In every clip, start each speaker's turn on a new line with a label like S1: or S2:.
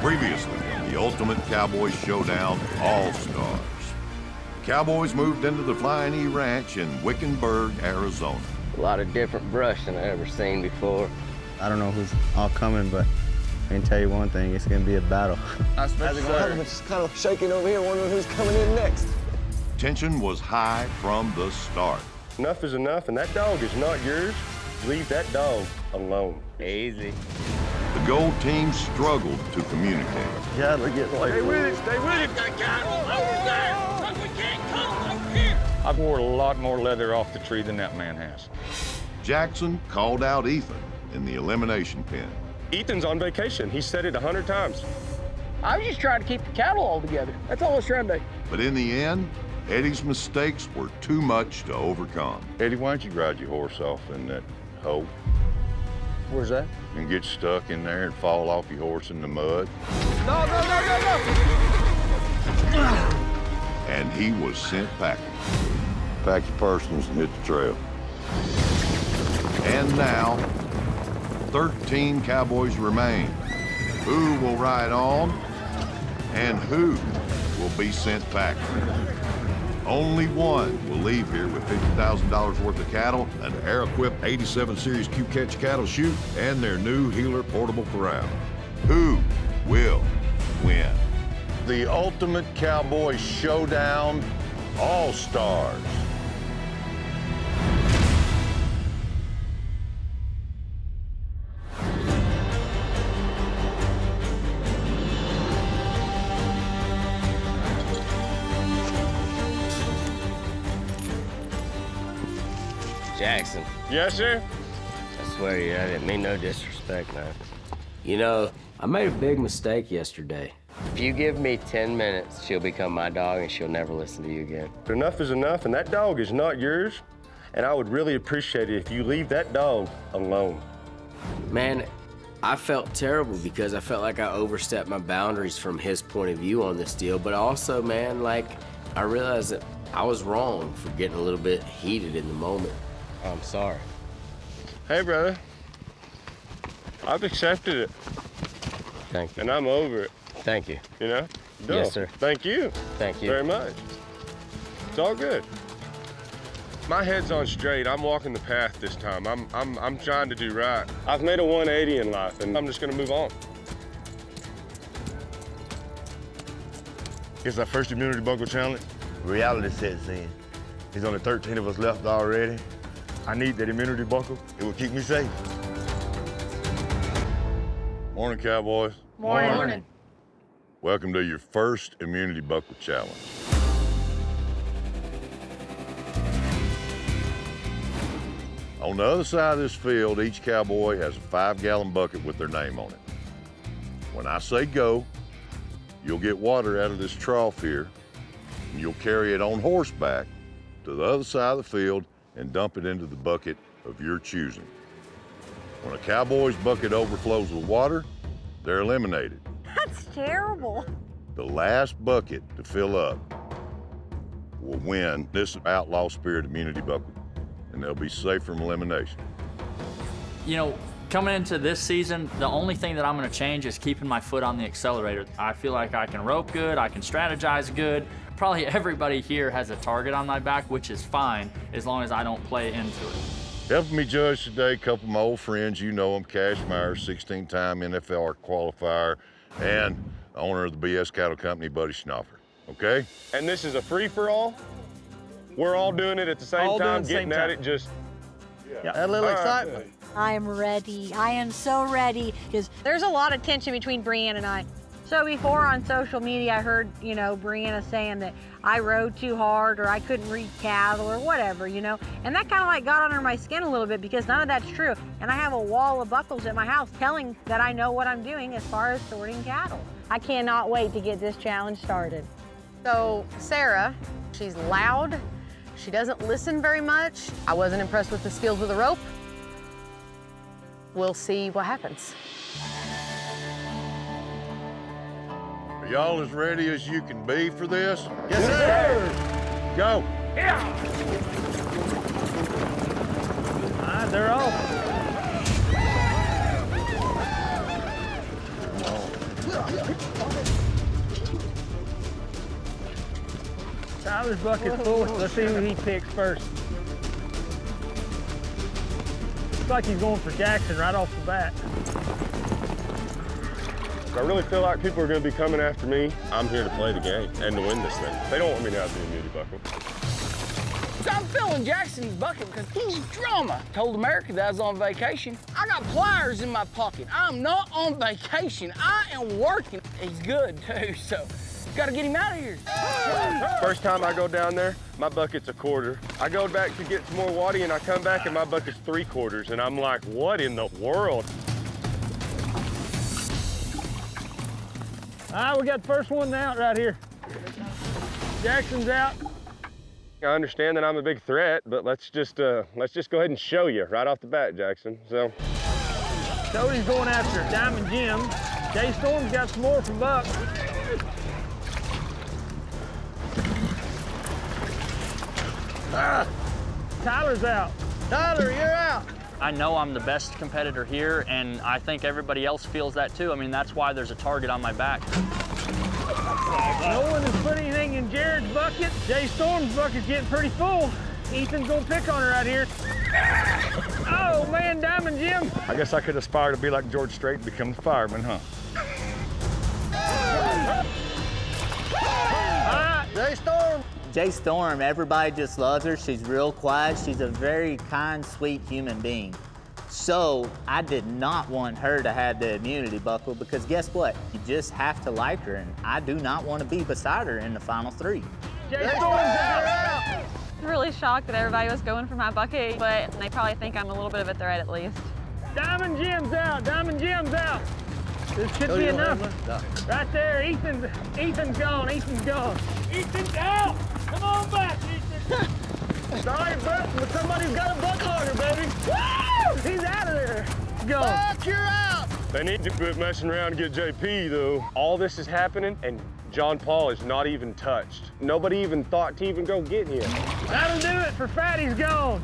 S1: Previously on the Ultimate Cowboy Showdown All-Stars. Cowboys moved into the Flying E Ranch in Wickenburg, Arizona.
S2: A lot of different brush than I've ever seen before.
S3: I don't know who's all coming, but I can tell you one thing, it's gonna be a battle.
S4: I'm just kind of shaking over here, wondering who's coming in next.
S1: Tension was high from the start.
S5: Enough is enough, and that dog is not yours. Leave that dog alone.
S2: Easy.
S1: The Gold team struggled to communicate.
S5: Yeah, they're getting like... Stay with it, stay with it!
S6: I've wore a lot more leather off the tree than that man has.
S1: Jackson called out Ethan in the elimination pen.
S5: Ethan's on vacation. He said it 100 times.
S7: I was just trying to keep the cattle all together. That's all I was trying to do.
S1: But in the end, Eddie's mistakes were too much to overcome.
S6: Eddie, why don't you ride your horse off in that hole
S4: Where's that?
S6: and get stuck in there and fall off your horse in the mud?
S7: No.
S1: And he was sent packing.
S6: Pack your personals and hit the trail.
S1: And now, 13 Cowboys remain. Who will ride on and who will be sent packing? Only one will leave here with $50,000 worth of cattle, an air-equipped 87 Series Q-Catch cattle chute, and their new Healer portable corral. Who will win?
S6: The Ultimate Cowboy Showdown All-Stars.
S2: Jackson,
S5: Yes, sir?
S2: I swear you, I didn't mean no disrespect, man. You know, I made a big mistake yesterday. If you give me 10 minutes, she'll become my dog and she'll never listen to you again.
S5: Enough is enough, and that dog is not yours. And I would really appreciate it if you leave that dog alone.
S2: Man, I felt terrible because I felt like I overstepped my boundaries from his point of view on this deal. But also, man, like, I realized that I was wrong for getting a little bit heated in the moment. I'm sorry.
S5: Hey, brother. I've accepted it,
S2: Thank you.
S5: and I'm over it,
S2: Thank you.
S5: you know?
S2: Yes, sir.
S5: Thank you.
S2: Thank you.
S5: Very much. It's all good. My head's on straight. I'm walking the path this time. I'm trying to do right. I've made a 180 in life, and I'm just gonna move on.
S8: It's our first immunity buckle challenge. Reality sets in. There's only 13 of us left already. I need that immunity buckle. It will keep me safe.
S6: Morning, Cowboys.
S7: Morning.
S6: Welcome to your first immunity buckle challenge. On the other side of this field, each cowboy has a 5-gallon bucket with their name on it. When I say go, you'll get water out of this trough here, and you'll carry it on horseback to the other side of the field and dump it into the bucket of your choosing. When a cowboy's bucket overflows with water, they're eliminated.
S9: That's terrible.
S6: The last bucket to fill up will win this Outlaw Spirit immunity bucket, and they'll be safe from elimination.
S10: You know, coming into this season, the only thing that I'm gonna change is keeping my foot on the accelerator. I feel like I can rope good, I can strategize good. Probably everybody here has a target on my back, which is fine, as long as I don't play into it.
S6: Helping me judge today, a couple of my old friends, you know them, Cash Myers, 16-time NFL qualifier, and owner of the BS Cattle Company, Buddy Schnaufer, okay?
S5: And this is a free-for-all? We're all doing it at the same time, getting at it, just...
S4: A little excitement.
S9: I am ready. I am so ready. Because there's a lot of tension between Brianna and I. So before on social media, I heard, you know, Brianna saying that I rode too hard or I couldn't read cattle or whatever, you know. And that kind of like got under my skin a little bit because none of that's true. And I have a wall of buckles at my house telling that I know what I'm doing as far as sorting cattle. I cannot wait to get this challenge started.
S11: So Sarah, she's loud. She doesn't listen very much. I wasn't impressed with the skills with the rope. We'll see what happens.
S6: Are y'all as ready as you can be for this?
S4: Yes, sir.
S6: Go.
S4: All right, they're off.
S7: Tyler's bucket's full. Let's see who he picks first. Looks like he's going for Jackson right off the bat.
S5: I really feel like people are going to be coming after me. I'm here to play the game and to win this thing. They don't want me to have the immunity bucket.
S7: So I'm filling Jackson's bucket because he's drama. Told America that I was on vacation. I got pliers in my pocket. I'm not on vacation. I am working. He's good too, so gotta get him out of here.
S5: First time I go down there, my bucket's a quarter. I go back to get some more water and I come back and my bucket's 3/4. And I'm like, what in the world?
S7: All right, we got the first one out right here. Jackson's out.
S5: I understand that I'm a big threat, but let's just go ahead and show you right off the bat, Jackson. So
S7: Cody's going after Diamond Jim. Jay Storm's got some more from Buck. Tyler's out.
S4: Tyler, you're out.
S10: I know I'm the best competitor here, and I think everybody else feels that too. I mean, that's why there's a target on my back.
S7: No one has put anything in Jared's bucket. Jay Storm's bucket's getting pretty full. Ethan's gonna pick on her right here. Oh man, Diamond Jim.
S8: I guess I could aspire to be like George Strait and become the fireman, huh?
S4: Jay Storm.
S12: Jay Storm, everybody just loves her. She's real quiet. She's a very kind, sweet human being. So I did not want her to have the immunity buckle because guess what? You just have to like her, and I do not want to be beside her in the final 3.
S7: Jay Storm's out.
S13: I'm really shocked that everybody was going for my bucket, but they probably think I'm a little bit of a threat at least.
S7: Diamond Jim's out. Diamond Jim's out. This could be enough. Right there, Ethan's gone. Ethan's gone. Ethan's out. Come on back, Ethan. Sorry, but somebody's got a buckle on her, baby. Woo! He's out of there. Go. Buck, you're out.
S5: they need to quit messing around and get JP, though. All this is happening, and John Paul is not even touched. Nobody even thought to even go get him.
S7: That'll do it for Fatty's gone.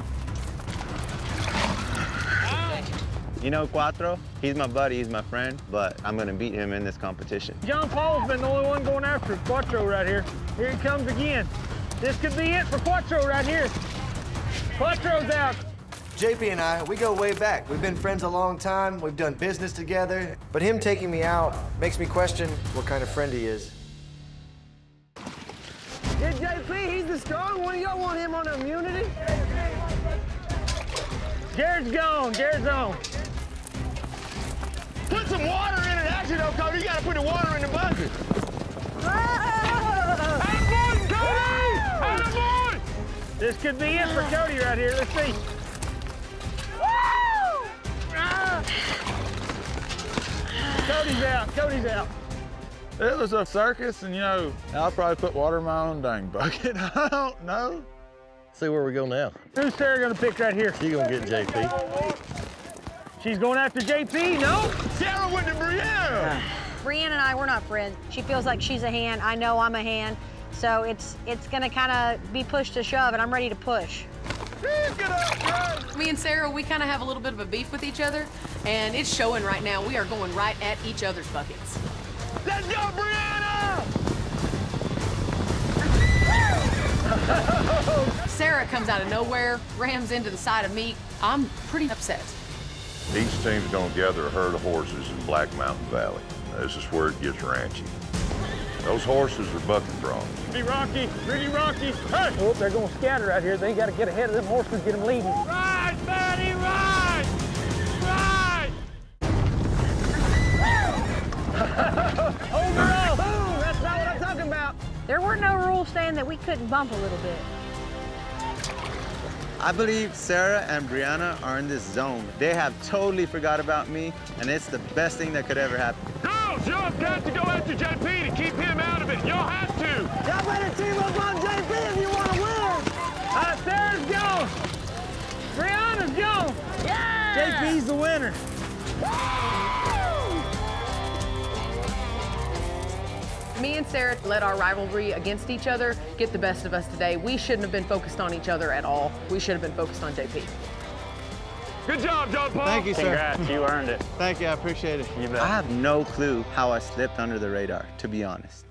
S3: You know Cuatro? He's my buddy, he's my friend, but I'm gonna beat him in this competition.
S7: John Paul's been the only one going after Cuatro right here. Here he comes again. This could be it for Cuatro right here. Cuatro's out.
S4: JP and I, we go way back. We've been friends a long time. We've done business together. But him taking me out makes me question what kind of friend he is. Yeah, JP, he's the strong one. Y'all want him on immunity?
S7: Jared's gone. Jared's on.
S8: Put some water in it. Actually, though, Cody, you gotta put the water in the bucket.
S7: This could be it for Cody right here. Let's see. Cody's out. Cody's out.
S14: It was a circus, and you know, I'll probably put water in my own dang bucket. I don't know.
S4: See where we go now.
S7: Who's Sarah gonna pick right here?
S4: She's gonna get JP.
S7: She's going after JP, no?
S8: Sarah went to Brianna.
S9: Brianna and I, we're not friends. She feels like she's a hand. I know I'm a hand. So it's gonna kind of be push to shove, and I'm ready to push.
S11: Me and Sarah, we kind of have a little bit of a beef with each other, and it's showing right now. We are going right at each other's buckets.
S8: Let's go, Brianna!
S11: Sarah comes out of nowhere, rams into the side of me. I'm pretty upset.
S6: Each team's gonna gather a herd of horses in Black Mountain Valley. This is where it gets ranchy. Those horses are bucking broncs.
S7: Pretty rocky, pretty rocky. Hey! Oh, they're going to scatter out here. They got to get ahead of them horses, get them leading. Ride, Fatty, ride! Ride! Hold her off! Boom! That's not what I'm talking about.
S9: There weren't no rules saying that we couldn't bump a little bit.
S3: I believe Sarah and Brianna are in this zone. They have totally forgot about me, and it's the best thing that could ever happen.
S8: Girls, y'all got to go after JP to keep him out of it. Y'all have to.
S4: Y'all better team up on JP if you want to win.
S7: Sarah's gone. Brianna's gone. Yeah! JP's the winner.
S11: Me and Sarah let our rivalry against each other get the best of us today. We shouldn't have been focused on each other at all. We should have been focused on JP.
S8: Good job, John Paul.
S3: Thank you, sir.
S10: Congrats, you earned it.
S3: Thank you, I appreciate it.
S10: You bet.
S3: I have no clue how I slipped under the radar, to be honest.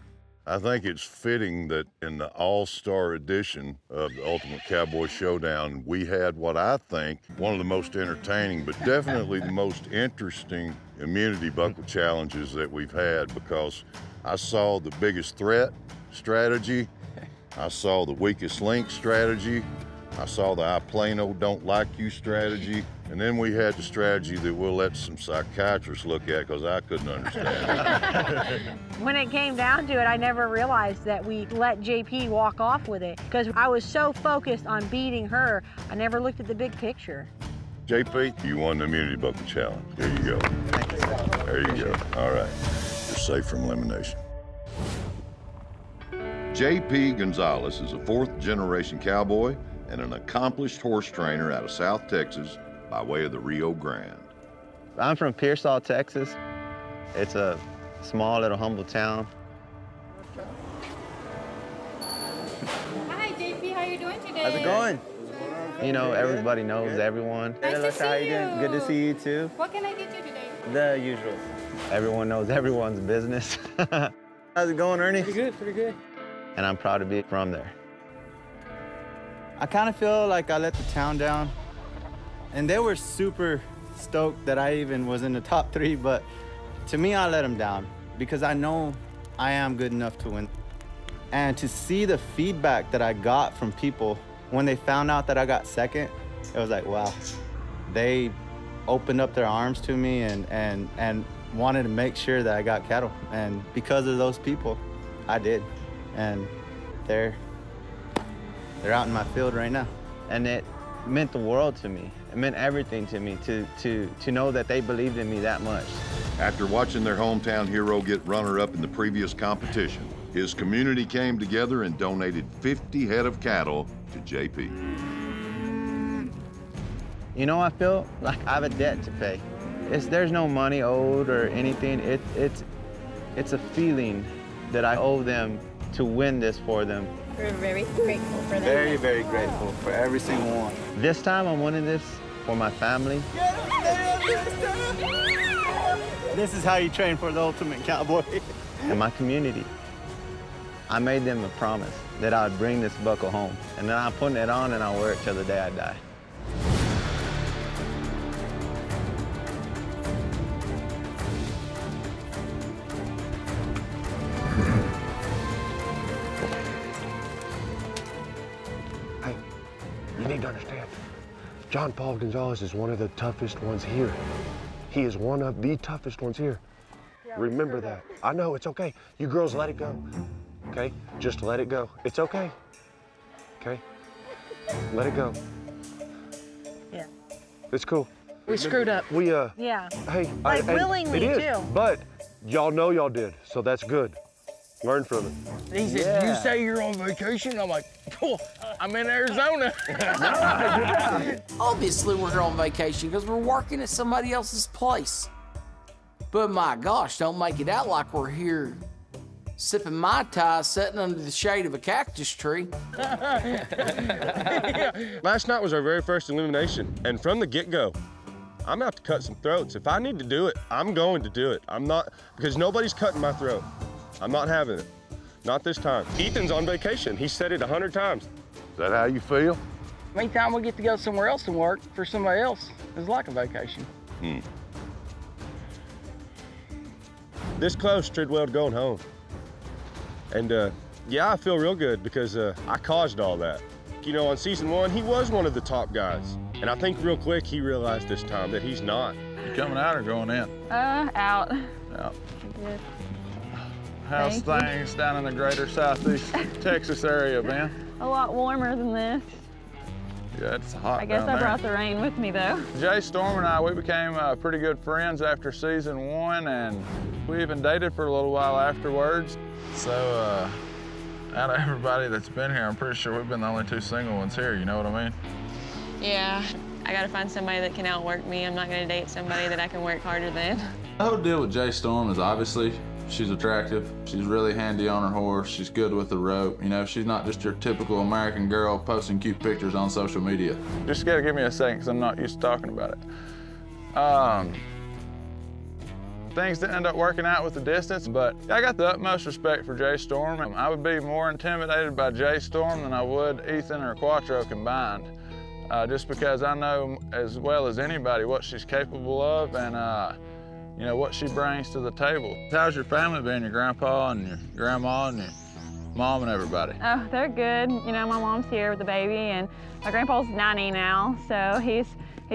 S6: I think it's fitting that in the all-star edition of the Ultimate Cowboy Showdown, we had what I think one of the most entertaining, but definitely the most interesting immunity buckle challenges that we've had, because I saw the biggest threat strategy, I saw the weakest link strategy, I saw the I Plano don't like you strategy, and then we had the strategy that we'll let some psychiatrists look at because I couldn't understand it.
S9: When it came down to it, I never realized that we let JP walk off with it because I was so focused on beating her, I never looked at the big picture.
S6: JP, you won the immunity buckle challenge. There you go.
S3: Thank you, sir.
S6: There you go. All right. You're safe from elimination.
S1: JP Gonzalez is a fourth-generation cowboy and an accomplished horse trainer out of South Texas by way of the Rio Grande.
S3: I'm from Pearsall, Texas. It's a small little humble town.
S15: Hi, JP. How you doing today?
S3: How's it going? You know, everybody knows everyone.
S15: Nice to see you.
S3: Good to see you too.
S15: What can I get you today?
S3: The usual. Everyone knows everyone's business. How's it going, Ernie?
S16: Pretty good, pretty good.
S3: And I'm proud to be from there. I kind of feel like I let the town down. And they were super stoked that I even was in the top 3, but to me, I let them down because I know I am good enough to win. And to see the feedback that I got from people when they found out that I got second, it was like, wow. They opened up their arms to me and wanted to make sure that I got cattle. And because of those people, I did. And they're out in my field right now. And it meant the world to me. It meant everything to me to know that they believed in me that much.
S1: After watching their hometown hero get runner-up in the previous competition, his community came together and donated 50 head of cattle to JP.
S3: You know, I feel like I have a debt to pay. There's no money owed or anything. It's a feeling that I owe them to win this for them.
S15: We're very grateful for that.
S3: Very, very grateful for every single one. This time I'm winning this for my family. This is how you train for the Ultimate Cowboy. And my community. I made them a promise that I would bring this buckle home. And then I'm putting it on and I'll wear it till the day I die.
S5: You need to understand, John Paul Gonzalez is one of the toughest ones here. He is one of the toughest ones here. Remember that. I know, it's okay. You girls let it go, okay? Just let it go. It's okay, okay? Let it go.
S9: Yeah.
S5: It's cool.
S11: We screwed up.
S9: Yeah.
S5: Hey.
S9: Like willingly,
S5: it is,
S9: too.
S5: But y'all know y'all did, so that's good. Learn from it.
S16: He said, you say you're on vacation? I'm like, cool, I'm in Arizona.
S17: Obviously, we're on vacation because we're working at somebody else's place. But my gosh, don't make it out like we're here sipping Mai Tai, sitting under the shade of a cactus tree.
S5: Last night was our very first elimination, and from the get-go, I'm out to cut some throats. If I need to do it, I'm going to do it. I'm not, because nobody's cutting my throat. I'm not having it. Not this time. Ethan's on vacation. He said it 100 times.
S6: Is that how you feel?
S16: Anytime we get to go somewhere else and work for somebody else, it's like a vacation.
S5: This close, Treadwell to going home. And yeah, I feel real good because I caused all that. You know, on season 1, he was one of the top guys. And I think real quick, he realized this time that he's not.
S14: You coming out or going in?
S13: Out.
S14: Out.
S13: Good.
S14: How's things down in the greater Southeast Texas area, Ben?
S13: A lot warmer than this.
S14: Yeah, it's hot
S13: I guess
S14: down
S13: I
S14: there.
S13: brought the rain with me, though.
S14: Jay Storm and I, we became pretty good friends after season 1, and we even dated for a little while afterwards. So, out of everybody that's been here, I'm pretty sure we've been the only 2 single ones here, you know what I mean?
S13: Yeah, I gotta find somebody that can outwork me. I'm not gonna date somebody that I can work harder than.
S18: The whole deal with Jay Storm is obviously she's attractive. She's really handy on her horse. She's good with the rope. You know, she's not just your typical American girl posting cute pictures on social media.
S14: Just gotta give me a second, because I'm not used to talking about it. Things didn't end up working out with the distance, but I got the utmost respect for Jay Storm. I would be more intimidated by Jay Storm than I would Ethan or Quattro combined. Just because I know as well as anybody what she's capable of and you know, what she brings to the table. How's your family been, your grandpa and your grandma and your mom and everybody?
S19: Oh, they're good. You know, my mom's here with the baby and my grandpa's 90 now, so he's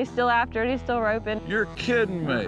S19: still after it, he's still roping.
S14: You're kidding me.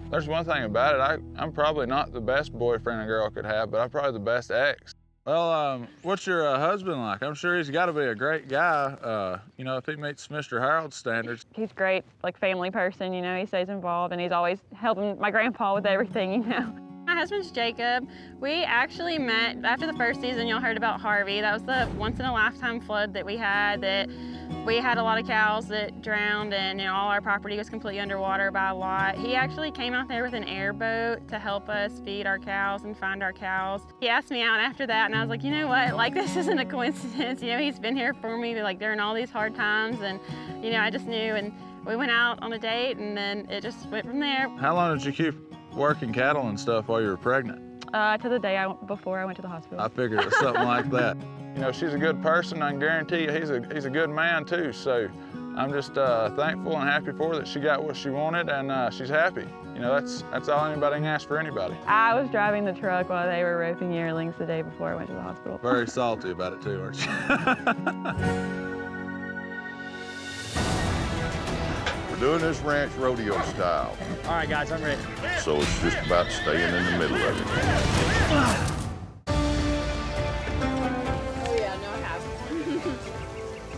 S14: There's one thing about it, I'm probably not the best boyfriend a girl could have, but I'm probably the best ex. Well, what's your husband like? I'm sure he's got to be a great guy, you know, if he meets Mr. Harold's standards.
S19: He's great, like family person, you know, he stays involved and he's always helping my grandpa with everything, you know.
S20: My husband's Jacob. We actually met after the first season. Y'all heard about Harvey. That was the once-in-a-lifetime flood that we had a lot of cows that drowned and you know, all our property was completely underwater by a lot. He actually came out there with an airboat to help us feed our cows and find our cows. He asked me out after that and I was like, you know what, like this isn't a coincidence. You know, he's been here for me like during all these hard times and you know, I just knew and we went out on a date and then it just went from there.
S14: How long did you keep working cattle and stuff while you were pregnant?
S19: To the day before I went to the hospital.
S14: I figured it was something like that. You know, she's a good person. I can guarantee you he's a good man too. So I'm just thankful and happy for her that she got what she wanted and she's happy. You know, that's all anybody can ask for anybody.
S19: I was driving the truck while they were roping yearlings the day before I went to the hospital.
S14: Very salty about it too, aren't you?
S6: We're doing this ranch rodeo style.
S16: All right, guys, I'm ready.
S6: So it's just about staying in the middle of it.
S15: Oh yeah, no, I have.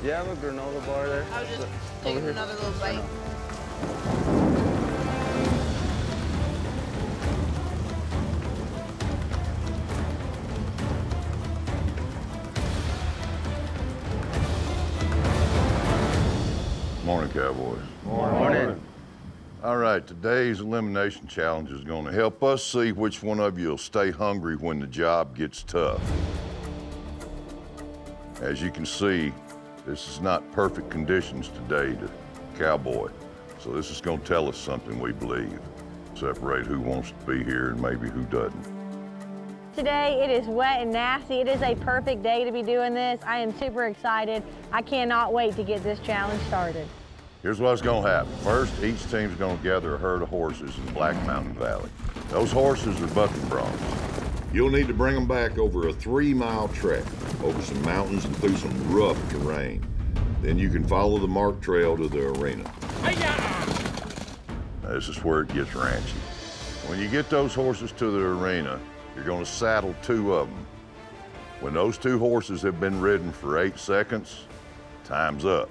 S3: You have a granola bar there?
S15: I was just taking another little bite.
S6: Morning, Cowboys.
S3: Morning.
S6: All right, today's elimination challenge is going to help us see which one of you will stay hungry when the job gets tough. As you can see, this is not perfect conditions today to Cowboy. So this is going to tell us something, we believe. Separate who wants to be here and maybe who doesn't.
S9: Today it is wet and nasty. It is a perfect day to be doing this. I am super excited. I cannot wait to get this challenge started.
S6: Here's what's gonna happen. First, each team's gonna gather a herd of horses in Black Mountain Valley. Those horses are bucking broncs. You'll need to bring them back over a 3-mile trek, over some mountains and through some rough terrain. Then you can follow the marked trail to the arena. This is where it gets ranchy. When you get those horses to the arena, you're gonna saddle 2 of them. When those 2 horses have been ridden for 8 seconds, time's up.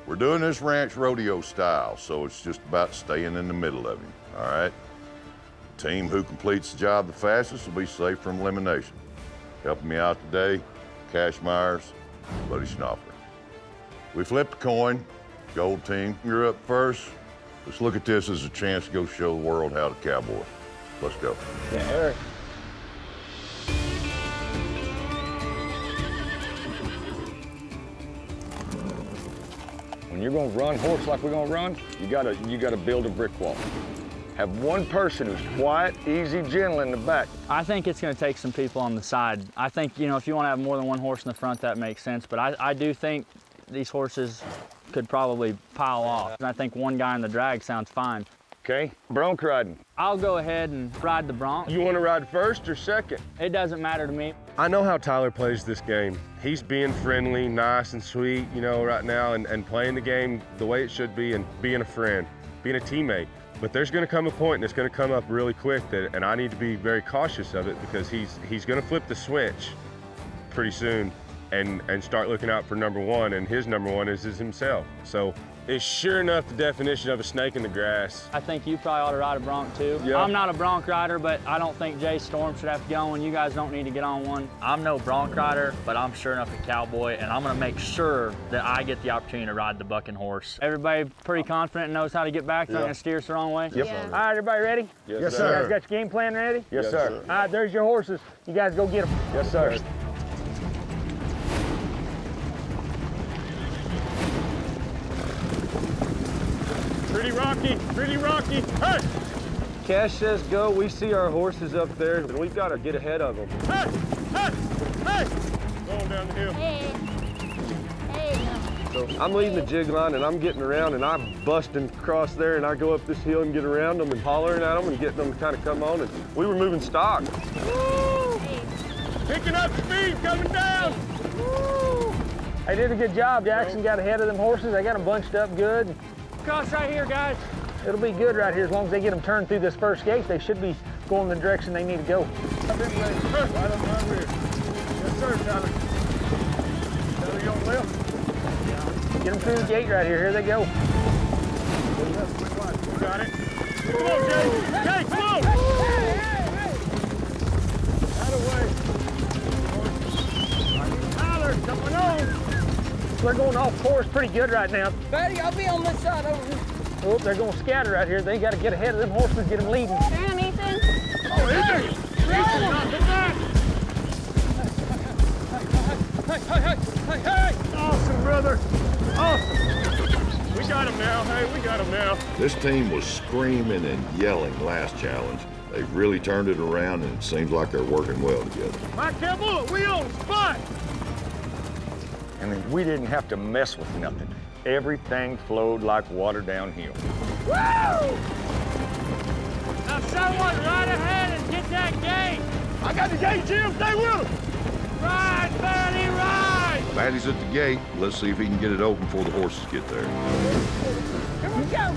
S6: We're doing this ranch rodeo style, so it's just about staying in the middle of him, all right? The team who completes the job the fastest will be safe from elimination. Helping me out today, Cash Myers, Buddy Schnaufer. We flipped a coin. Gold team, you're up first. Let's look at this as a chance to go show the world how to cowboy. Let's go.
S16: Yeah, Eric.
S8: When you're gonna run horse like we're gonna run, you gotta build a brick wall. Have one person who's quiet, easy, gentle in the back.
S16: I think it's going to take some people on the side. I think, you know, if you want to have more than one horse in the front, that makes sense. But I do think these horses could probably pile off. And I think one guy in the drag sounds fine.
S8: Okay, bronc riding.
S16: I'll go ahead and ride the bronc.
S8: You want to ride first or second?
S16: It doesn't matter to me.
S5: I know how Tyler plays this game. He's being friendly, nice, and sweet, you know, right now, and playing the game the way it should be, and being a friend, being a teammate. But there's going to come a point, and it's going to come up really quick, and I need to be very cautious of it, because he's going to flip the switch pretty soon and start looking out for number 1, and his number 1 is himself. So it's sure enough the definition of a snake in the grass.
S16: I think you probably ought to ride a bronc too.
S8: Yeah.
S16: I'm not a bronc rider, but I don't think Jay Storm should have to get on one. You guys don't need to get on one.
S10: I'm no bronc rider, but I'm sure enough a cowboy, and I'm gonna make sure that I get the opportunity to ride the bucking horse.
S16: Everybody pretty confident and knows how to get back. They're not gonna steer us the wrong way?
S8: Yep.
S15: Yeah.
S7: All right, everybody ready?
S8: Yes, sir.
S7: You guys got your game plan ready?
S8: Yes, sir.
S7: All right, there's your horses. You guys go get them.
S8: Yes, sir.
S7: Pretty rocky, pretty rocky. Hey!
S5: Cash says go, we see our horses up there, and we've got to get ahead of them.
S7: Hey! Going down the hill.
S5: So I'm leading the jig line, and I'm getting around, and I'm busting across there, and I go up this hill and get around them and hollering at them and getting them to kind of come on, and we were moving stock.
S7: Woo! Picking up speed, coming down. Woo!
S21: They did a good job. Jackson got ahead of them horses. They got them bunched up good.
S7: Cross right here, guys.
S21: It'll be good right here as long as they get them turned through this first gate. They should be going the direction they need to go.
S7: Right on my rear. Yes, sir, Tyler. Tyler, you on the left?
S21: Get them through the gate right here. Here they go.
S7: You got it. Come on, Jay. Jay, come on. Out of the way. Tyler, coming on.
S21: They're going off course pretty good right now.
S7: Buddy, I'll be on this side over here.
S21: Oh, they're going to scatter right here. They got to get ahead of them horses, get them leading.
S20: Damn, Ethan.
S7: Oh, Ethan! Ethan, knock him back! Hey! Awesome, brother. Awesome. We got him now. Hey, we got him now.
S6: This team was screaming and yelling last challenge. They've really turned it around, and it seems like they're working well together.
S7: Mike Campbell, we on the spot.
S8: I mean, we didn't have to mess with nothing. Everything flowed like water downhill.
S7: Woo! Now someone right ahead and get that gate. I got the gate, Jim. Stay with him. Ride, Fatty, ride!
S6: Fatty's at the gate. Let's see if he can get it open before the horses get there.
S7: Here we go.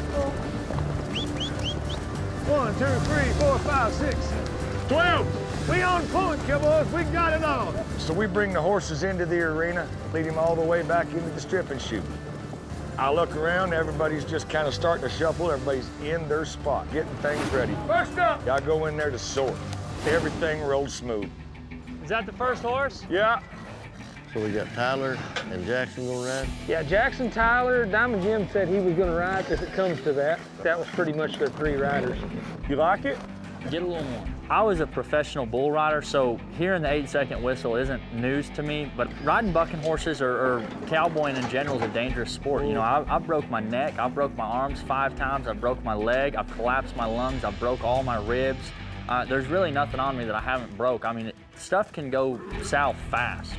S7: 1, 2, 3, 4, 5, 6, 12. We on point, Cowboys. We got it all.
S8: So we bring the horses into the arena, lead them all the way back into the strip and shoot. I look around, everybody's just kind of starting to shuffle. Everybody's in their spot, getting things ready.
S7: First up.
S8: I go in there to sort. Everything rolled smooth.
S21: Is that the first horse?
S8: Yeah.
S5: So we got Tyler and Jackson gonna ride?
S21: Yeah, Jackson, Tyler, Diamond Jim said he was going to ride if it comes to that. That was pretty much their 3 riders.
S8: You like it?
S16: Get a little more. I was a professional bull rider, so hearing the 8-second whistle isn't news to me, but riding bucking horses or cowboying in general is a dangerous sport. You know, I broke my neck, I broke my arms 5 times, I broke my leg, I've collapsed my lungs, I broke all my ribs. There's really nothing on me that I haven't broke. I mean, stuff can go south fast.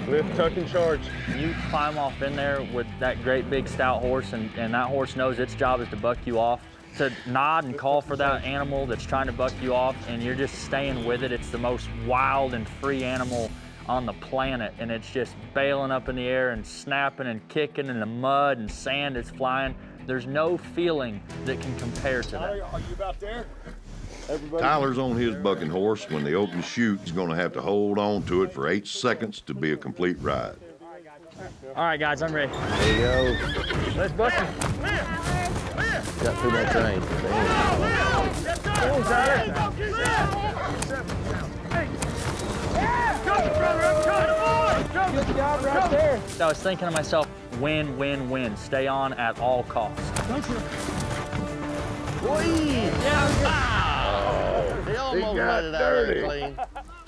S5: Lift, tuck, and charge.
S16: You climb off in there with that great big stout horse, and that horse knows its job is to buck you off, to nod and call for that animal that's trying to buck you off, and you're just staying with it. It's the most wild and free animal on the planet, and it's just bailing up in the air and snapping and kicking, and the mud and sand is flying. There's no feeling that can compare to that.
S7: Are you about there?
S6: Everybody. Tyler's on his bucking horse. When they open the chute, he's going to have to hold on to it for 8 seconds to be a complete ride.
S16: All right, guys, I'm ready.
S5: There you go.
S21: Let's bust him.
S5: Got too much range.
S21: Come on, Tyler. Good job right there.
S16: I was thinking to myself, win, win, win. Stay on at all costs.
S5: They almost let it out there clean.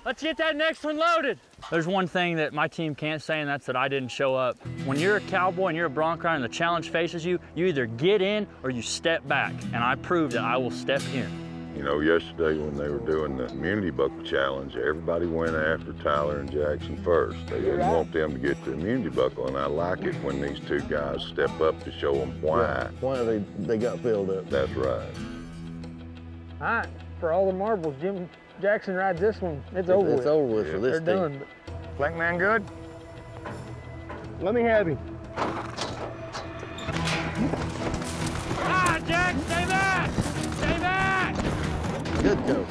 S21: Let's get that next one loaded.
S16: There's one thing that my team can't say, and that's that I didn't show up. When you're a cowboy and you're a bronc rider and the challenge faces you, you either get in or you step back. And I proved that I will step in.
S6: You know, yesterday when they were doing the Immunity Buckle Challenge, everybody went after Tyler and Jackson first. They didn't want them to get the Immunity Buckle, and I like it when these 2 guys step up to show them why.
S5: Why they got filled up.
S6: That's right.
S21: All right, for all the marbles, Jim Jackson rides this one. It's over with.
S5: It's over with for this
S21: They're
S5: team.
S21: done.
S8: Flank man good?
S21: Let me have him.
S7: Ah, Jack, stay back! Stay back!
S5: Good coach.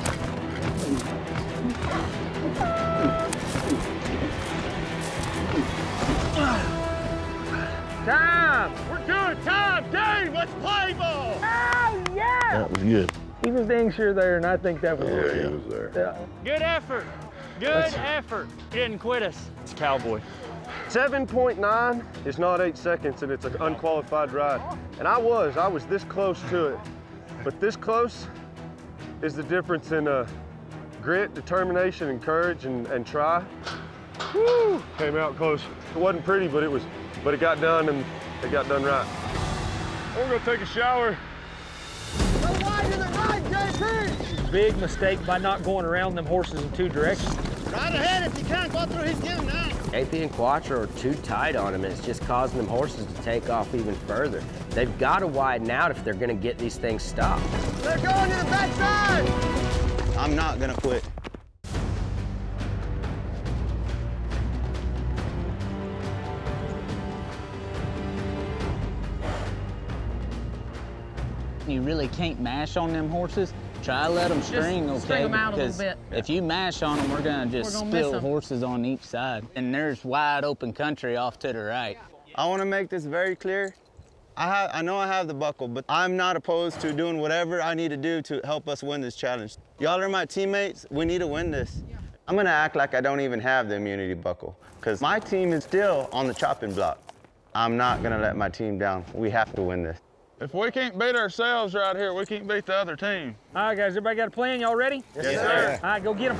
S21: Time!
S7: We're good! Time! Dave, let's play ball!
S21: Oh, yeah!
S5: That was good.
S21: He was dang sure there, and I think that was
S6: Yeah, he was there.
S21: Yeah.
S7: Good effort! Good effort! He didn't quit us.
S16: It's cowboy.
S5: 7.9 is not 8 seconds, and it's an unqualified ride. And I was this close to it. But this close is the difference in grit, determination, and courage, and try. Woo! Came out close. It wasn't pretty, but it got done, and it got done right.
S7: We're gonna take a shower.
S21: Go wide to the right, big mistake by not going around them horses in 2 directions.
S7: Right ahead if you can. Go through his gym now.
S2: JP and Quattro are too tight on him, and it's just causing them horses to take off even further. They've got to widen out if they're going to get these things stopped.
S7: They're going to the backside.
S3: I'm not gonna quit.
S12: You really can't mash on them horses. Try to let them string, okay?
S11: String them out a little
S12: Because
S11: bit.
S12: if you mash on them, we're gonna just spill horses on each side. And there's wide open country off to the right.
S3: I want to make this very clear. I know I have the buckle, but I'm not opposed to doing whatever I need to do to help us win this challenge. Y'all are my teammates. We need to win this. I'm gonna act like I don't even have the immunity buckle, because my team is still on the chopping block. I'm not gonna let my team down. We have to win this.
S14: If we can't beat ourselves right here, we can't beat the other team.
S21: All right, guys, everybody got a plan? Y'all ready?
S14: Yes, sir.
S21: All right, go get them.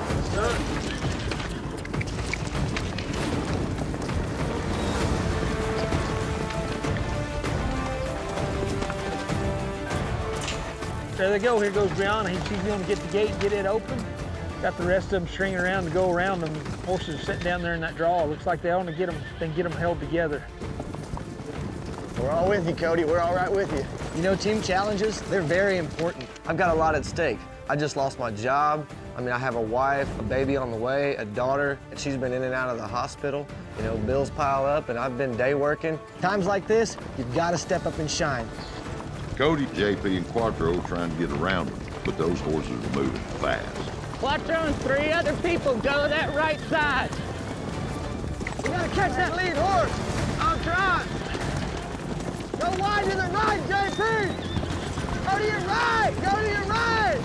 S21: There they go. Here goes Brianna. She's going to get the gate, get it open. Got the rest of them stringing around to go around them. Horses are sitting down there in that draw. Looks like they want to get them held together.
S4: We're all with you, Cody. We're all right with you. You know, team challenges, they're very important. I've got a lot at stake. I just lost my job. I mean, I have a wife, a baby on the way, a daughter, and she's been in and out of the hospital. You know, bills pile up, and I've been day working. Times like this, you've got to step up and shine.
S6: Cody, JP, and Quattro are trying to get around them, but those horses are moving fast.
S7: Quattro and 3 other people go that right side. We gotta catch that lead horse. I'm trying. Go wide to the right, JP. Go to your right. Go to your right.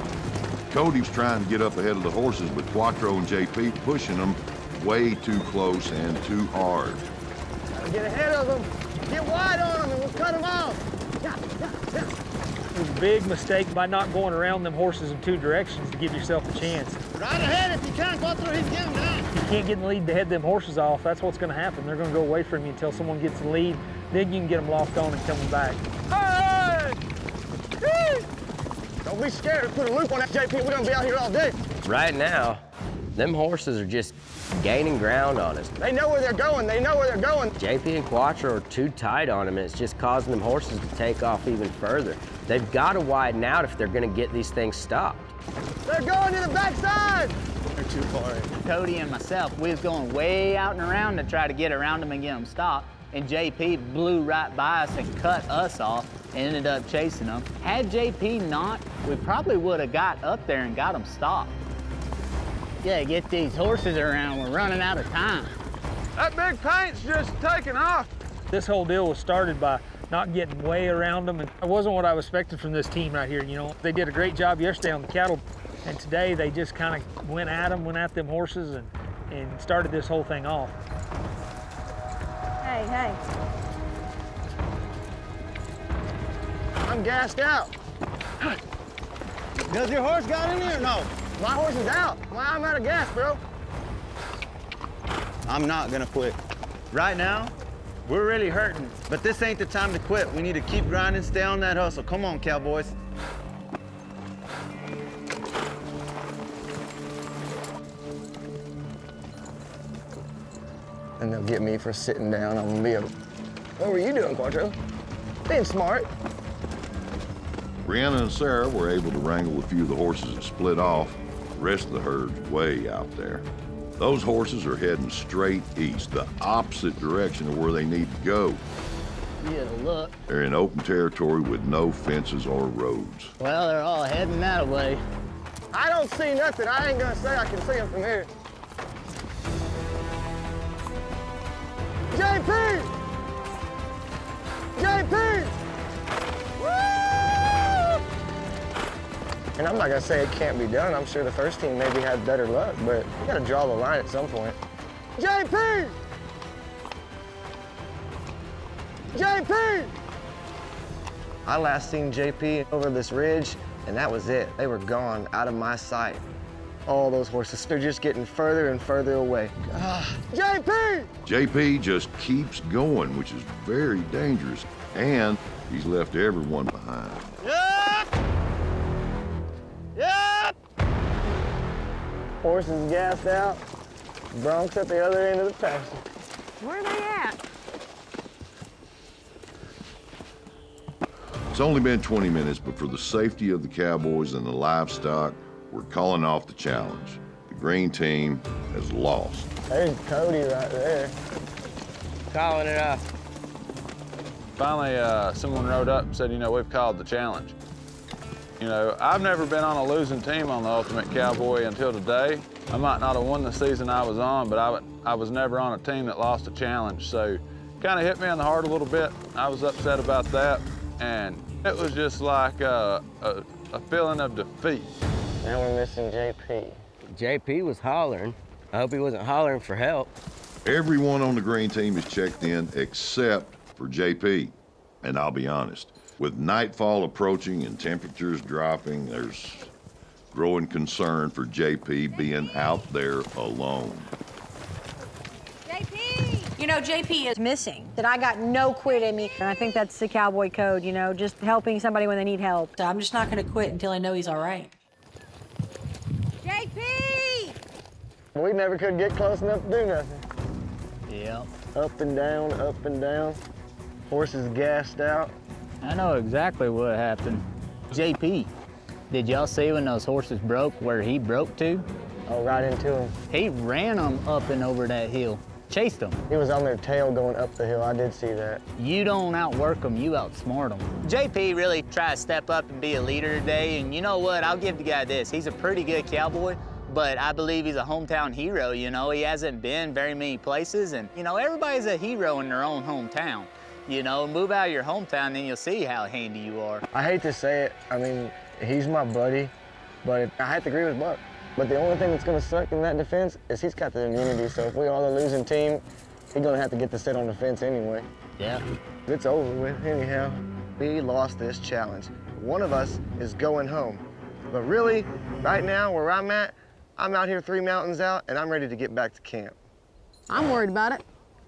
S6: Cody's trying to get up ahead of the horses, but Quattro and JP pushing them way too close and too hard.
S7: Gotta get ahead of them. Get wide on them and we'll cut them off.
S21: It was a big mistake by not going around them horses in 2 directions to give yourself a chance.
S7: Right ahead if you can. Go through his gym now.
S21: You can't get in the lead to head them horses off. That's what's going to happen. They're going to go away from you until someone gets the lead. Then you can get them locked on and coming back.
S7: Hey! Hey! Don't be scared to put a loop on that, JP. We're going to be out here all day.
S2: Right now, them horses are just gaining ground on us.
S7: They know where they're going. They know where they're going.
S2: JP and Quattro are too tight on them, and it's just causing them horses to take off even further. They've got to widen out if they're going to get these things stopped.
S7: They're going to the backside.
S12: They're too far. Cody and myself, we was going way out and around to try to get around them and get them stopped. And JP blew right by us and cut us off and ended up chasing them. Had JP not, we probably would have got up there and got them stopped. Yeah, get these horses around. We're running out of time.
S14: That big paint's just taking off.
S21: This whole deal was started by not getting way around them, and it wasn't what I was expecting from this team right here. You know, they did a great job yesterday on the cattle, and today they just kind of went at them horses, and started this whole thing off.
S9: Hey, hey.
S7: I'm gassed out.
S3: Does your horse got in there or no?
S7: My horse is out. I'm out of gas, bro.
S3: I'm not gonna quit. Right now, we're really hurting, but this ain't the time to quit. We need to keep grinding, stay on that hustle. Come on, cowboys.
S4: And they'll get me for sitting down. I'm gonna be able. What were you doing, Quattro? Being smart.
S6: Brianna and Sarah were able to wrangle a few of the horses and split off. The rest of the herd's way out there. Those horses are heading straight east, the opposite direction of where they need to go.
S12: Yeah, look.
S6: They're in open territory with no fences or roads.
S12: Well, they're all heading that way.
S7: I don't see nothing. I ain't gonna say I can see them from here. JP! JP! Woo!
S4: And I'm not gonna say it can't be done. I'm sure the first team maybe had better luck, but we gotta draw the line at some point.
S7: JP! JP!
S4: I last seen JP over this ridge, and that was it. They were gone, out of my sight. All those horses, they're just getting further and further away.
S7: JP!
S6: JP just keeps going, which is very dangerous, and he's left everyone behind.
S7: Yep! Yep!
S4: Horses gassed out. Broncs at the other end of the pasture.
S9: Where are they at?
S6: It's only been 20 minutes, but for the safety of the cowboys and the livestock, we're calling off the challenge. The green team has lost.
S4: There's Cody right there.
S2: Calling it off.
S14: Finally, someone rode up and said, you know, we've called the challenge. You know, I've never been on a losing team on the Ultimate Cowboy until today. I might not have won the season I was on, but I was never on a team that lost a challenge. So kind of hit me in the heart a little bit. I was upset about that. And it was just like a feeling of defeat.
S4: Now we're missing JP.
S2: JP was hollering. I hope he wasn't hollering for help.
S6: Everyone on the green team is checked in except for JP. And I'll be honest, with nightfall approaching and temperatures dropping, there's growing concern for JP being out there alone.
S9: You know, JP is missing. That I got no quit in me. And I think that's the cowboy code, you know, just helping somebody when they need help.
S1: So I'm just not gonna quit until I know he's all right.
S9: JP!
S4: We never could get close enough to do nothing.
S12: Yeah.
S4: Up and down, up and down. Horses gassed out.
S12: I know exactly what happened. JP, did y'all see when those horses broke where he broke to?
S4: Oh, right into him.
S12: He ran them up and over that hill. Chased them.
S4: He was on their tail going up the hill. I did see that.
S12: You don't outwork them, you outsmart them. JP really tried to step up and be a leader today, and you know what? I'll give the guy this. He's a pretty good cowboy, but I believe he's a hometown hero, you know? He hasn't been very many places, and, you know, everybody's a hero in their own hometown. You know, move out of your hometown, and you'll see how handy you are.
S4: I hate to say it. I mean, he's my buddy, but I have to agree with Buck. But the only thing that's going to suck in that defense is he's got the immunity, so if we are the losing team, he's going to have to get to sit on the fence anyway.
S12: Yeah.
S4: It's over with anyhow. We lost this challenge. One of us is going home. But really, right now, where I'm out here 3 mountains out, and I'm ready to get back to camp.
S9: I'm worried about it.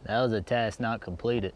S12: That was a task not completed.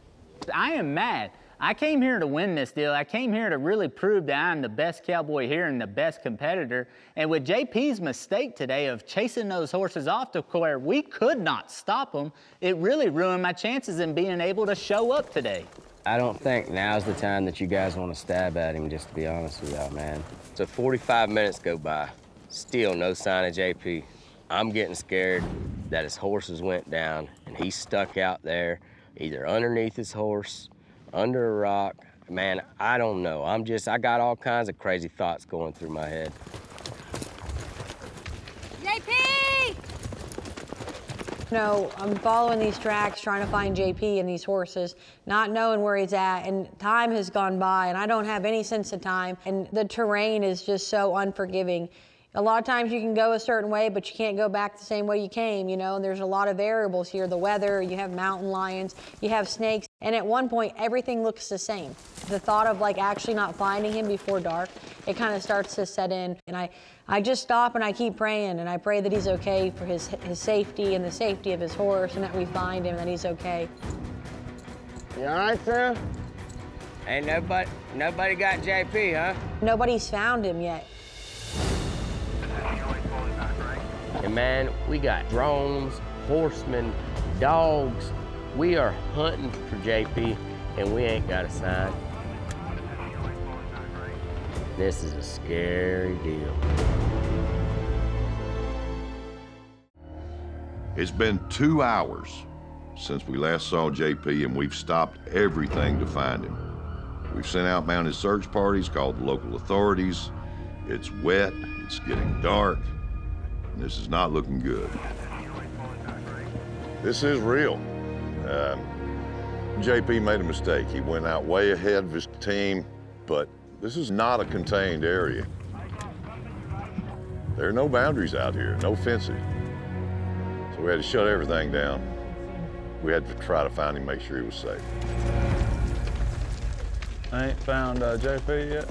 S12: I am mad. I came here to win this deal. I came here to really prove that I'm the best cowboy here and the best competitor. And with JP's mistake today of chasing those horses off to where we could not stop them, it really ruined my chances in being able to show up today.
S2: I don't think now's the time that you guys want to stab at him, just to be honest with y'all, man. So 45 minutes go by, still no sign of JP. I'm getting scared that his horses went down and he's stuck out there, either underneath his horse, under a rock. Man, I don't know. I got all kinds of crazy thoughts going through my head.
S9: JP! No, I'm following these tracks, trying to find JP and these horses, not knowing where he's at, and time has gone by, and I don't have any sense of time, and the terrain is just so unforgiving. A lot of times you can go a certain way, but you can't go back the same way you came, you know, and there's a lot of variables here. The weather, you have mountain lions, you have snakes, and at one point, everything looks the same. The thought of like actually not finding him before dark, it kind of starts to set in, and I just stop and I keep praying, and I pray that he's okay for his safety and the safety of his horse, and that we find him, that he's okay.
S4: You all right, Sarah?
S2: Ain't nobody got JP, huh?
S9: Nobody's found him yet.
S2: And man, we got drones, horsemen, dogs. We are hunting for JP, and we ain't got a sign. This is a scary deal.
S6: It's been 2 hours since we last saw JP, and we've stopped everything to find him. We've sent out mounted search parties, called the local authorities. It's wet, it's getting dark, and this is not looking good. This is real. JP made a mistake. He went out way ahead of his team, but this is not a contained area. There are no boundaries out here, no fencing. So we had to shut everything down. We had to try to find him, make sure he was safe.
S14: I ain't found JP yet.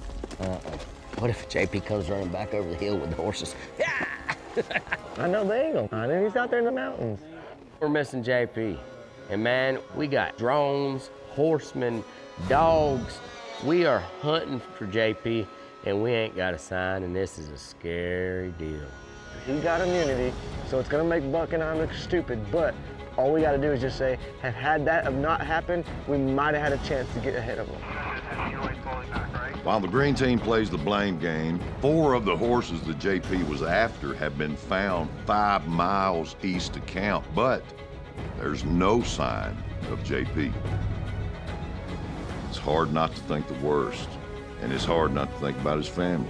S2: What if JP comes running back over the hill with the horses? Yeah!
S4: I know they ain't gonna find him. He's out there in the mountains.
S2: We're missing JP. And man, we got drones, horsemen, dogs. We are hunting for JP, and we ain't got a sign, and this is a scary deal.
S4: He got immunity, so it's gonna make Buck and I look stupid, but all we gotta do is just say, had that have not happened, we might have had a chance to get ahead of them.
S6: While the green team plays the blame game, 4 of the horses that JP was after have been found 5 miles east of camp, but there's no sign of JP. It's hard not to think the worst, and it's hard not to think about his family.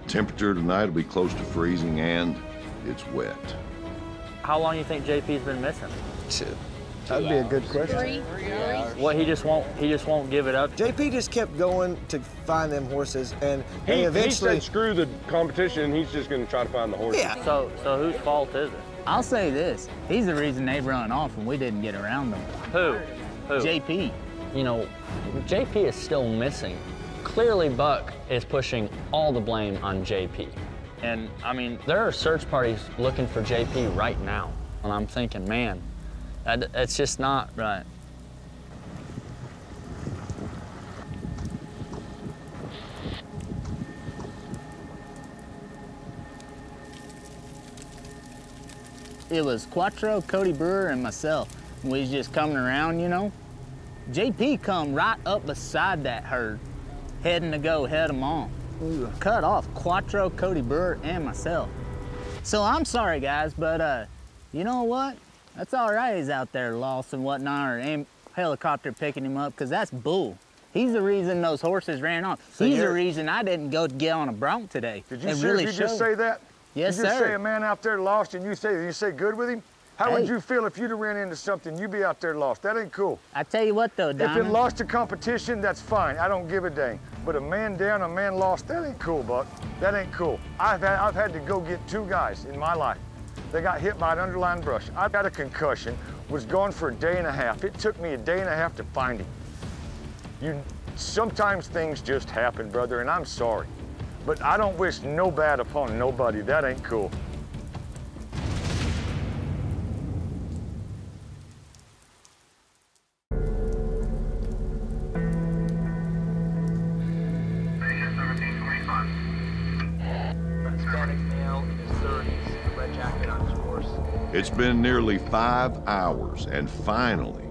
S6: Temperature tonight will be close to freezing, and it's wet.
S16: How long do you think JP's been missing?
S4: 2. That'd be a good question.
S15: 3
S16: What, he just won't give it up?
S4: JP just kept going to find them horses, and they eventually...
S5: He said screw the competition, and he's just going to try to find the horses.
S16: Yeah. So whose fault is it?
S12: I'll say this. He's the reason they run off and we didn't get around them.
S16: Who?
S12: JP.
S17: You know, JP is still missing. Clearly, Buck is pushing all the blame on JP.
S16: And, I mean,
S17: there are search parties looking for JP right now.
S16: And I'm thinking, man, that's just not right.
S12: It was Quattro, Cody Brewer, and myself. We was just coming around, you know. JP come right up beside that herd, heading to go head them on. We were cut off Quattro, Cody Brewer, and myself. So I'm sorry, guys, but you know what? That's all right he's out there lost and whatnot, or helicopter picking him up, because that's bull. He's the reason those horses ran off.
S8: So
S12: he's the reason I didn't go get on a bronc today.
S8: Did you just say that?
S12: Yes,
S8: Did you just
S12: sir.
S8: say a man out there lost and you say good with him? How would you feel if you'd have ran into something, you'd be out there lost? That ain't cool.
S12: I tell you what though, Don.
S8: If it lost a competition, that's fine. I don't give a dang. But a man down, a man lost, that ain't cool, Buck. That ain't cool. I've had to go get 2 guys in my life. They got hit by an underlying brush. I got a concussion, was gone for a day and a half. It took me a day and a half to find him. Sometimes things just happen, brother, and I'm sorry. But I don't wish no bad upon nobody. That ain't cool.
S6: It's been nearly 5 hours, and finally,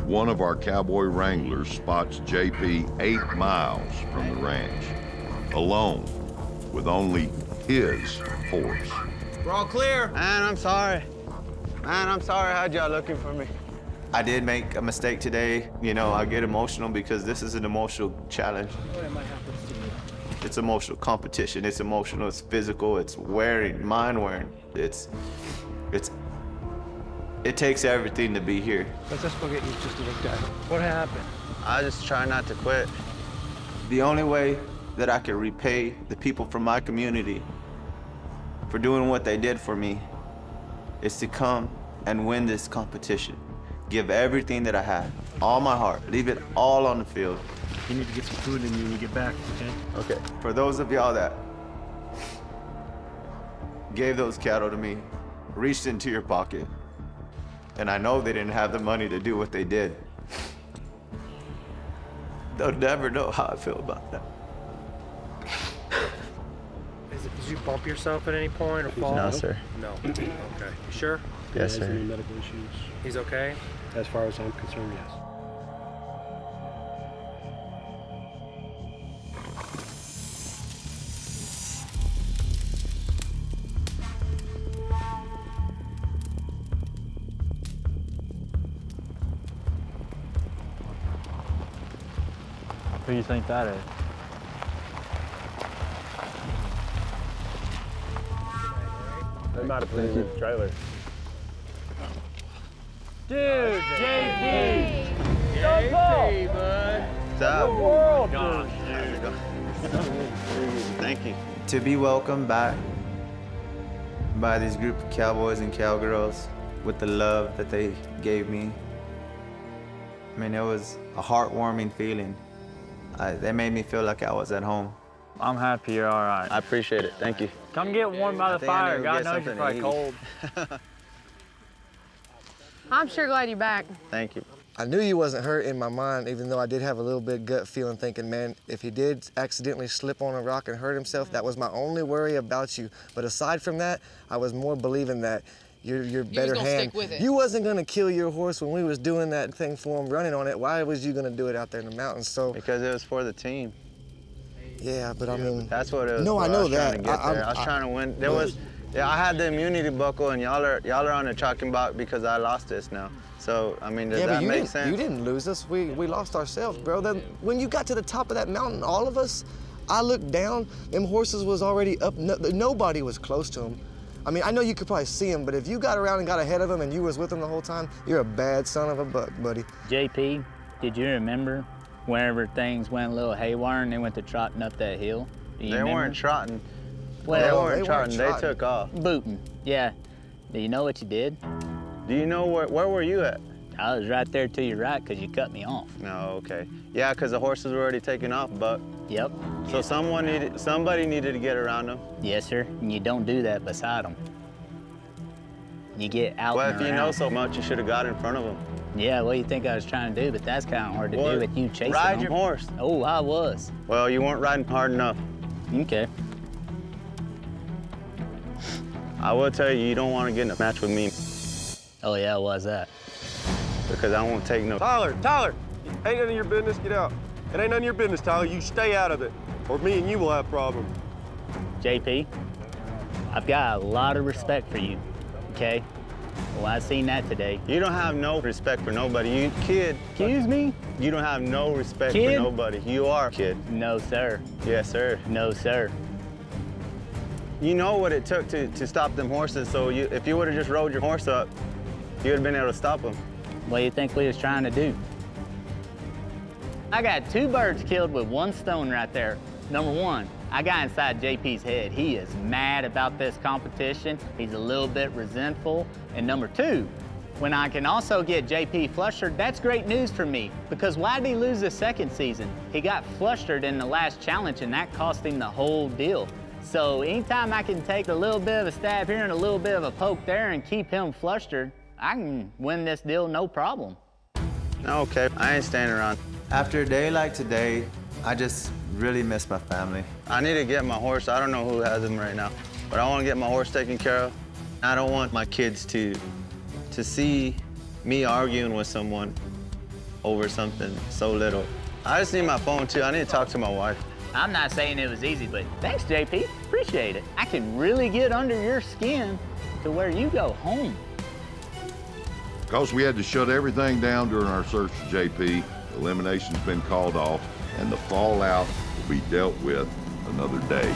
S6: one of our cowboy wranglers spots JP 8 miles from the ranch, alone, with only his horse.
S3: We're all clear. Man, I'm sorry. Man, I'm sorry I had y'all looking for me. I did make a mistake today. You know, I get emotional because this is an emotional challenge. It's emotional competition. It's emotional, it's physical, it's wearing, mind wearing. It takes everything to be here.
S21: Let's just go get you just a little guy. What happened?
S3: I just try not to quit. The only way that I can repay the people from my community for doing what they did for me is to come and win this competition. Give everything that I have, all my heart, leave it all on the field.
S22: You need to get some food in you when you get back, okay?
S3: Okay. For those of y'all that gave those cattle to me, reached into your pocket, and I know they didn't have the money to do what they did, they'll never know how I feel about that.
S21: Did you bump yourself at any point or fall?
S3: No, sir.
S21: No. Okay. You sure?
S3: Yes,
S22: He
S3: sir.
S22: has any medical issues?
S21: He's okay?
S22: As far as I'm concerned, yes.
S16: Who do you think that is?
S5: They might have put him in the trailer.
S21: Dude, JP! JP, bud!
S3: What's up?
S21: World,
S3: gosh, Thank you. To be welcomed back by this group of cowboys and cowgirls with the love that they gave me, I mean, it was a heartwarming feeling. They made me feel like I was at home.
S16: I'm happy you're all right.
S3: I appreciate it. Thank you.
S16: Come get warm by the fire. God knows you're probably cold.
S11: I'm sure glad you're back.
S3: Thank you.
S4: I knew you wasn't hurt in my mind, even though I did have a little bit gut feeling thinking, man, if he did accidentally slip on a rock and hurt himself, that was my only worry about you. But aside from that, I was more believing that your better hand. You wasn't gonna kill your horse when we was doing that thing for him, running on it. Why was you gonna do it out there in the mountains? So
S3: because it was for the team.
S4: Yeah, but I mean,
S3: that's what it was.
S4: No, I know that.
S3: I was trying to win. There was, yeah, I had the immunity buckle, and y'all are on the chopping block because I lost this now. So I mean, does that make sense?
S4: You didn't lose us. We lost ourselves, bro. Then when you got to the top of that mountain, all of us, I looked down. Them horses was already up. Nobody was close to them. I mean, I know you could probably see them, but if you got around and got ahead of them and you was with them the whole time, you're a bad son of a buck, buddy.
S12: JP, did you remember whenever things went a little haywire and they went to trotting up that hill?
S3: They weren't trotting.
S12: Well,
S3: they weren't trotting. They took off.
S12: Booting, yeah. Do you know what you did?
S3: Do you know where were you at?
S12: I was right there to your right because you cut me off.
S3: No, okay. Yeah, because the horses were already taking off, Buck.
S12: Yep.
S3: So somebody needed to get around them.
S12: Yes, sir. And you don't do that beside them. You get out
S3: Well,
S12: and
S3: if you
S12: around.
S3: know so much, you should have got in front of them.
S12: Yeah, what do you think I was trying to do? But that's kind of hard to do with you chasing
S3: Ride
S12: them.
S3: your horse.
S12: Oh, I was.
S3: Well, you weren't riding hard enough.
S12: Okay.
S3: I will tell you, you don't want to get in a match with me.
S12: Oh, yeah, why's that?
S3: Because I won't take no...
S5: Tyler, ain't none of your business, get out. It ain't none of your business, Tyler, you stay out of it, or me and you will have problems.
S12: JP, I've got a lot of respect for you, okay? Well, I seen that today.
S3: You don't have no respect for nobody. You kid.
S12: Excuse me?
S3: You don't have no respect
S12: Kid?
S3: for nobody. You are a kid.
S12: No, sir.
S3: Yes, sir.
S12: No, sir.
S3: You know what it took to stop them horses, so if you would have just rode your horse up, you would have been able to stop them.
S12: What do you think we was trying to do? I got 2 birds killed with 1 stone right there. Number 1, I got inside JP's head. He is mad about this competition. He's a little bit resentful. And number 2, when I can also get JP flustered, that's great news for me, because why did he lose the second season? He got flustered in the last challenge, and that cost him the whole deal. So anytime I can take a little bit of a stab here and a little bit of a poke there and keep him flustered, I can win this deal no problem.
S3: Okay, I ain't standing around. After a day like today, I just really miss my family. I need to get my horse. I don't know who has him right now, but I want to get my horse taken care of. I don't want my kids to see me arguing with someone over something so little. I just need my phone too. I need to talk to my wife.
S12: I'm not saying it was easy, but thanks, JP. Appreciate it. I can really get under your skin to where you go home.
S6: Because we had to shut everything down during our search for JP, elimination's been called off, and the fallout will be dealt with another day.